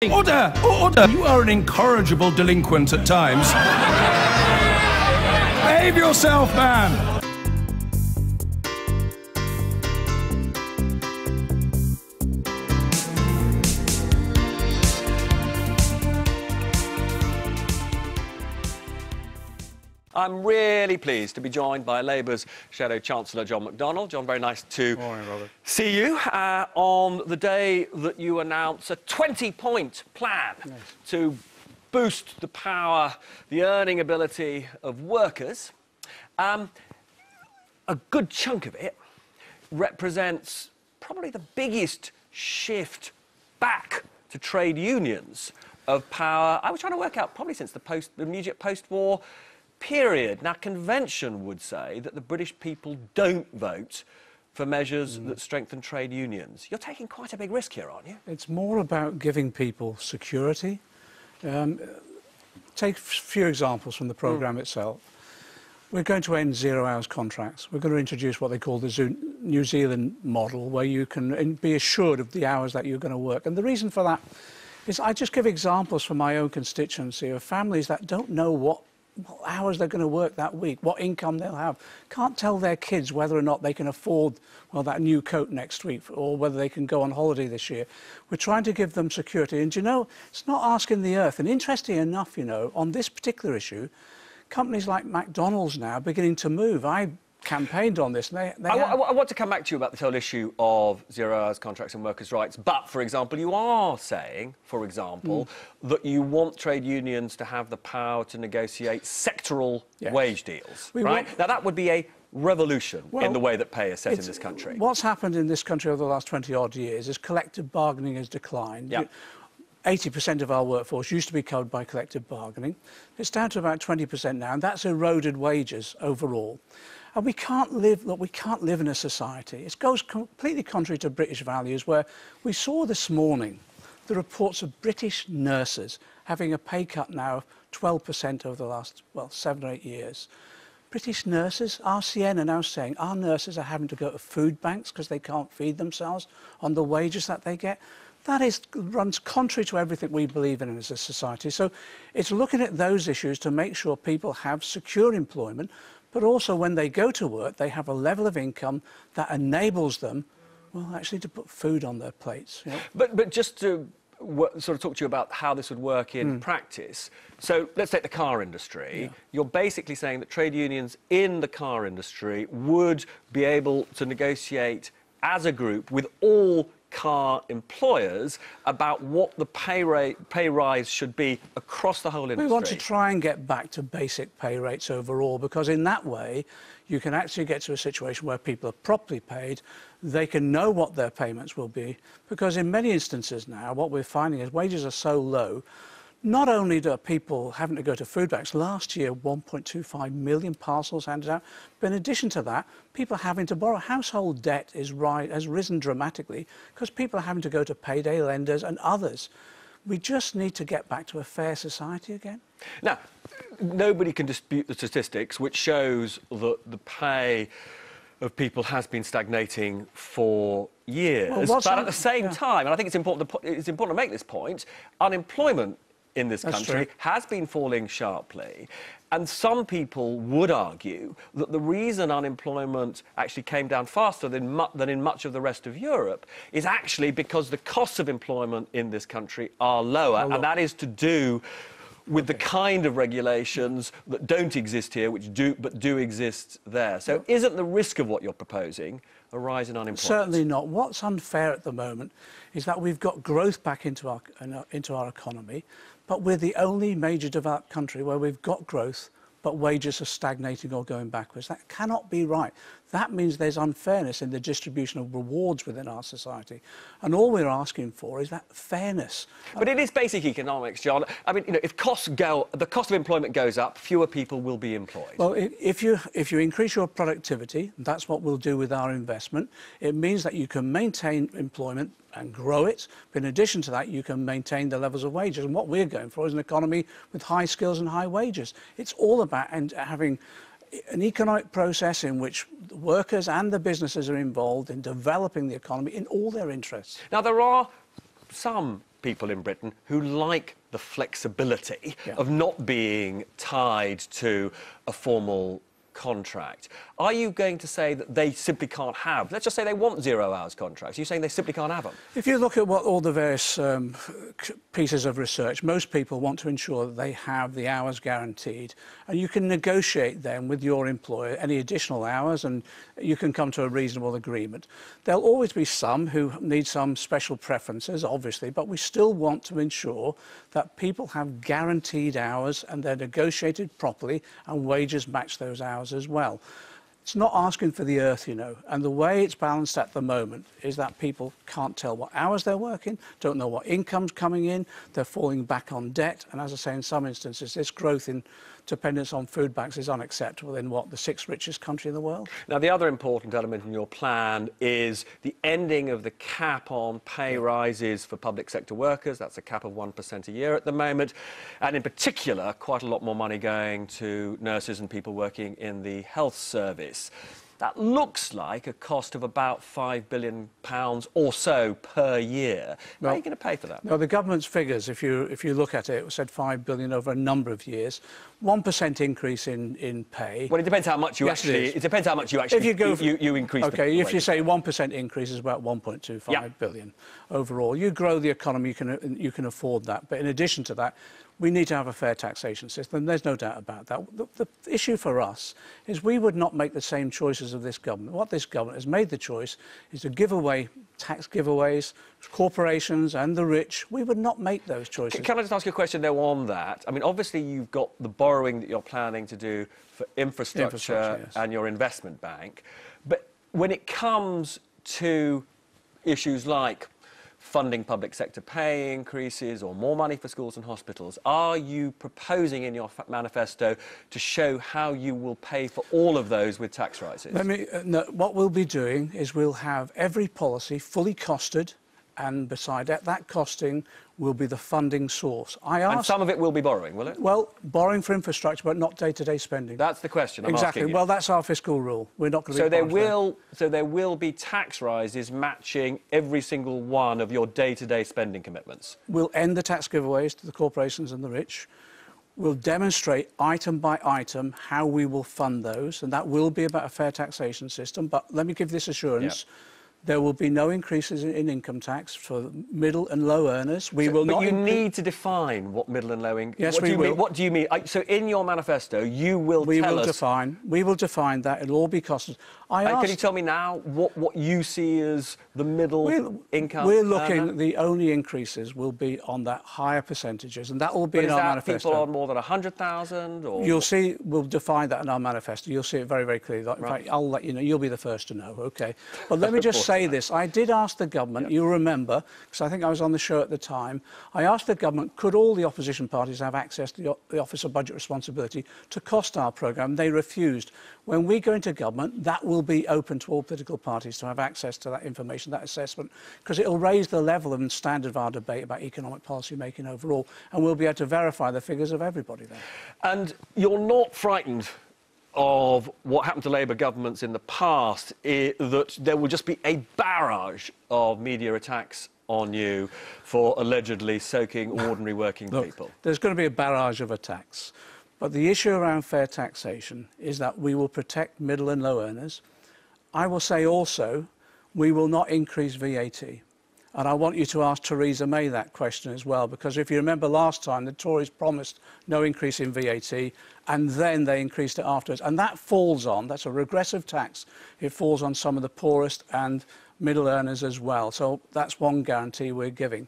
Order! Order! You are an incorrigible delinquent at times. Behave yourself, man! I'm really pleased to be joined by Labour's Shadow Chancellor, John McDonnell. John, very nice to see you on the day that you announce a 20-point plan to boost the power, the earning ability of workers. A good chunk of it represents probably the biggest shift back to trade unions of power. I was trying to work out probably since the immediate post-war period. Now, convention would say that the British people don't vote for measures that strengthen trade unions. You're taking quite a big risk here, aren't you? It's more about giving people security. Take a few examples from the programme itself. We're going to end zero-hours contracts. We're going to introduce what they call the New Zealand model, where you can be assured of the hours that you're going to work. And the reason for that is I just give examples from my own constituency of families that don't know what hours they're going to work that week, what income they'll have. Can't tell their kids whether or not they can afford, well, that new coat next week, or whether they can go on holiday this year. We're trying to give them security. And, you know, it's not asking the earth. And interesting enough, you know, on this particular issue, companies like McDonnell's now are beginning to move. I campaigned on this. I want to come back to you about this whole issue of zero-hours contracts and workers' rights. But, for example, you are saying, for example, that you want trade unions to have the power to negotiate sectoral wage deals, right? Now, that would be a revolution in the way that pay is set in this country. What's happened in this country over the last 20-odd years is collective bargaining has declined. 80% of our workforce used to be covered by collective bargaining. It's down to about 20% now, and that's eroded wages overall. And we can't live in a society. It goes completely contrary to British values, where we saw this morning the reports of British nurses having a pay cut now of 12% over the last, well, 7 or 8 years. British nurses, RCN, are now saying our nurses are having to go to food banks because they can't feed themselves on the wages that they get. That runs contrary to everything we believe in as a society. So it's looking at those issues to make sure people have secure employment, but also when they go to work, they have a level of income that enables them, well, actually to put food on their plates. You know? But just to sort of talk to you about how this would work in practice. So let's take the car industry. You're basically saying that trade unions in the car industry would be able to negotiate as a group with all car employers about what the pay rise should be across the whole industry. We want to try and get back to basic pay rates overall, because in that way you can actually get to a situation where people are properly paid, they can know what their payments will be, because in many instances now what we're finding is wages are so low. Not only do people having to go to food banks, last year 1.25 million parcels handed out, but in addition to that, people having to borrow. Household debt has risen dramatically because people are having to go to payday lenders and others. We just need to get back to a fair society again. Now, nobody can dispute the statistics, which shows that the pay of people has been stagnating for years. But at the same time, and I think it's important to make this point, unemployment in this country has been falling sharply. And some people would argue that the reason unemployment actually came down faster than in much of the rest of Europe is actually because the costs of employment in this country are lower, and that is to do with the kind of regulations that don't exist here, but do exist there. So isn't the risk of what you're proposing a rise in unemployment? Certainly not. What's unfair at the moment is that we've got growth back into our economy, but we're the only major developed country where we've got growth, but wages are stagnating or going backwards. That cannot be right. That means there's unfairness in the distribution of rewards within our society. And all we're asking for is that fairness. But it is basic economics, John. I mean, you know, if the cost of employment goes up, fewer people will be employed. Well, if you increase your productivity, that's what we'll do with our investment. It means that you can maintain employment and grow it. But in addition to that, you can maintain the levels of wages. And what we're going for is an economy with high skills and high wages. It's all about having an economic process in which the workers and the businesses are involved in developing the economy in all their interests. Now, there are some people in Britain who like the flexibility of not being tied to a formal contract. Are you going to say that they simply can't have, let's just say they want 0 hours contracts, are you saying they simply can't have them? If you look at what all the various pieces of research, most people want to ensure that they have the hours guaranteed, and you can negotiate then with your employer any additional hours, and you can come to a reasonable agreement. There'll always be some who need some special preferences, obviously, but we still want to ensure that people have guaranteed hours and they're negotiated properly and wages match those hours as well. It's not asking for the earth, you know, and the way it's balanced at the moment is that people can't tell what hours they're working, don't know what income's coming in, they're falling back on debt, and as I say, in some instances, this growth in dependence on food banks is unacceptable in, what, the 6th richest country in the world? Now, the other important element in your plan is the ending of the cap on pay rises for public sector workers. That's a cap of 1% a year at the moment, and in particular, quite a lot more money going to nurses and people working in the health service. That looks like a cost of about £5 billion or so per year. How are you going to pay for that? No, the government's figures, if you look at it, it said £5 billion over a number of years. 1% increase in pay. Well, it depends how much you it depends how much you actually you increase. Okay, if you say 1% increase is about 1.25 billion overall. You grow the economy, you can afford that. But in addition to that, we need to have a fair taxation system. There's no doubt about that. The issue for us is we would not make the same choices of this government. What this government has made the choice is to give away tax giveaways, corporations and the rich. We would not make those choices. Can I just ask you a question, though, on that? I mean, obviously, you've got the borrowing that you're planning to do for infrastructure and your investment bank. But when it comes to issues like funding public sector pay increases or more money for schools and hospitals, are you proposing in your manifesto to show how you will pay for all of those with tax rises? No, what we'll be doing is we'll have every policy fully costed, and beside that costing will be the funding source. And some of it will be borrowing, will it? Well, borrowing for infrastructure, but not day-to-day spending. That's the question I'm exactly. asking you. Well, that's our fiscal rule. We're not going to be So there will be tax rises matching every single one of your day-to-day spending commitments. We'll end the tax giveaways to the corporations and the rich. We'll demonstrate item by item how we will fund those, and that will be about a fair taxation system. But let me give this assurance. There will be no increases in income tax for middle and low earners. But you need to define what middle and low income... Yes, we will. What do you mean? So in your manifesto, you will tell us... We will define that. It'll all be costed. Can you tell me now what you see as the middle income? We're looking... The only increases will be on that higher percentages, and that will be in our manifesto. Is that people on more than 100,000? Or... You'll see... We'll define that in our manifesto. You'll see it very, very clearly. In fact, I'll let you know. You'll be the first to know, OK? But let me just say this. I did ask the government, you remember, because I think I was on the show at the time, I asked the government, could all the opposition parties have access to the Office of Budget Responsibility to cost our programme? They refused. When we go into government, that will be open to all political parties to have access to that information, that assessment, because it will raise the level and standard of our debate about economic policy making overall, and we'll be able to verify the figures of everybody there. And you're not frightened of what happened to Labour governments in the past, that there will just be a barrage of media attacks on you for allegedly soaking ordinary working people? There's going to be a barrage of attacks. But the issue around fair taxation is that we will protect middle and low earners. I will say also, we will not increase VAT. And I want you to ask Theresa May that question as well, because if you remember last time, the Tories promised no increase in VAT, and then they increased it afterwards. And that falls on, that's a regressive tax, it falls on some of the poorest and middle earners as well. So that's one guarantee we're giving.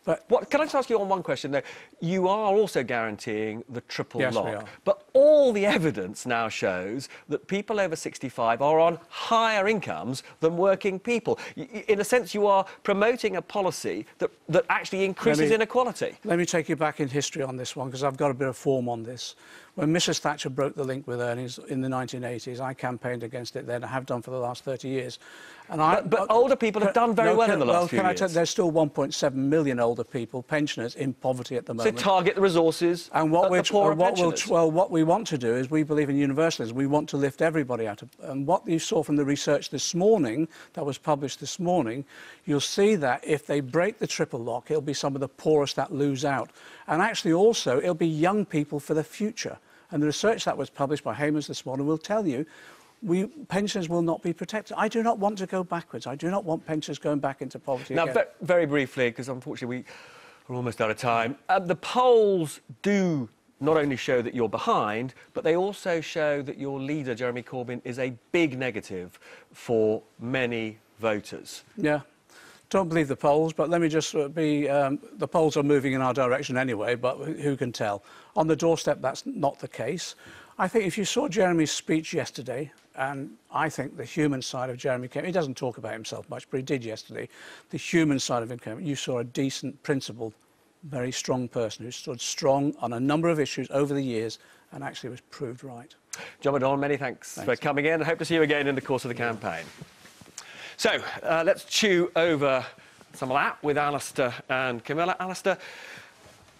But can I just ask you on one question, though? You are also guaranteeing the triple lock. Yes, we are. But all the evidence now shows that people over 65 are on higher incomes than working people. In a sense, you are promoting a policy that actually increases inequality. Let me take you back in history on this one, because I've got a bit of form on this. When Mrs Thatcher broke the link with earnings in the 1980s, I campaigned against it then. I have done for the last 30 years. And but older people have done very well in the last few years. There's still 1.7 million older older people, pensioners, in poverty at the moment. So target the resources and what at the poor and pensioners. what we want to do is we believe in universalism. We want to lift everybody out of... And what you saw from the research this morning, that was published this morning, you'll see that if they break the triple lock, it'll be some of the poorest that lose out. And actually also, it'll be young people for the future. And the research that was published by Hamers this morning will tell you pensioners will not be protected. I do not want to go backwards. I do not want pensioners going back into poverty again. Now, very briefly, because unfortunately we're almost out of time, the polls do not only show that you're behind, but they also show that your leader, Jeremy Corbyn, is a big negative for many voters. Yeah. Don't believe the polls, but let me just be... the polls are moving in our direction anyway, but who can tell? On the doorstep, that's not the case. I think if you saw Jeremy's speech yesterday, and I think the human side of Jeremy came... He doesn't talk about himself much, but he did yesterday. The human side of him came... You saw a decent, principled, very strong person who stood strong on a number of issues over the years and actually was proved right. John McDonnell, many thanks for coming in. I hope to see you again in the course of the campaign. So, let's chew over some of that with Alistair and Camilla. Alistair,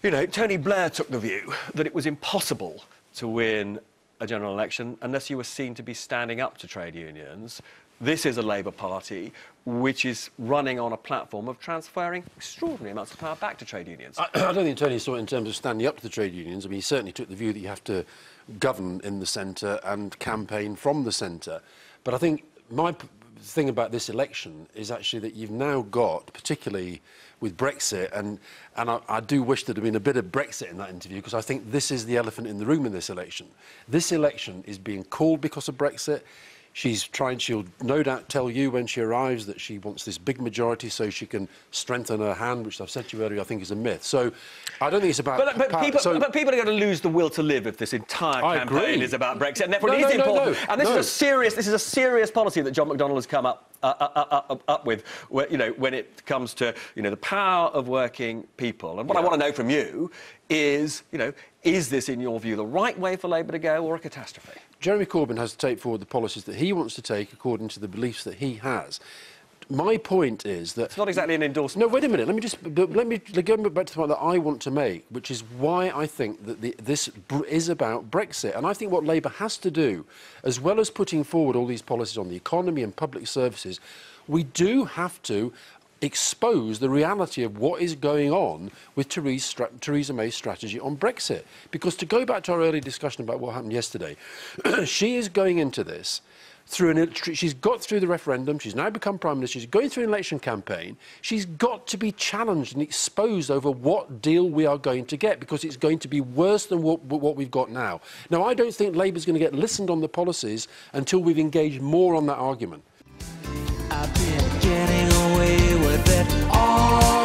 you know, Tony Blair took the view that it was impossible to win a general election unless you were seen to be standing up to trade unions. This is a Labour Party which is running on a platform of transferring extraordinary amounts of power back to trade unions. I don't think Tony saw it in terms of standing up to the trade unions. I mean, he certainly took the view that you have to govern in the centre and campaign from the centre. But I think my thing about this election is actually that you've now got, particularly with Brexit, and I do wish there'd have been a bit of Brexit in that interview, because I think this is the elephant in the room in this election. This election is being called because of Brexit. She'll no doubt tell you when she arrives that she wants this big majority so she can strengthen her hand, which I've said to you earlier, I think is a myth. So I don't think it's about... But people are going to lose the will to live if this entire campaign is about Brexit, and therefore it is important. And this is a serious policy that John McDonnell has come up with, where, you know, when it comes to, you know, the power of working people. And what I want to know from you is, you know, is this, in your view, the right way for Labour to go, or a catastrophe? Jeremy Corbyn has to take forward the policies that he wants to take according to the beliefs that he has. My point is that... It's not exactly an endorsement. No, wait a minute. Let me go back to the point that I want to make, which is why I think that this is about Brexit. And I think what Labour has to do, as well as putting forward all these policies on the economy and public services, we do have to expose the reality of what is going on with Theresa May's strategy on Brexit. Because to go back to our early discussion about what happened yesterday, she is going into this she's got through the referendum, she's now become Prime Minister, she's going through an election campaign, she's got to be challenged and exposed over what deal we are going to get, because it's going to be worse than what we've got now. Now, I don't think Labour's going to get listened on the policies until we've engaged more on that argument. I've been getting away with it all.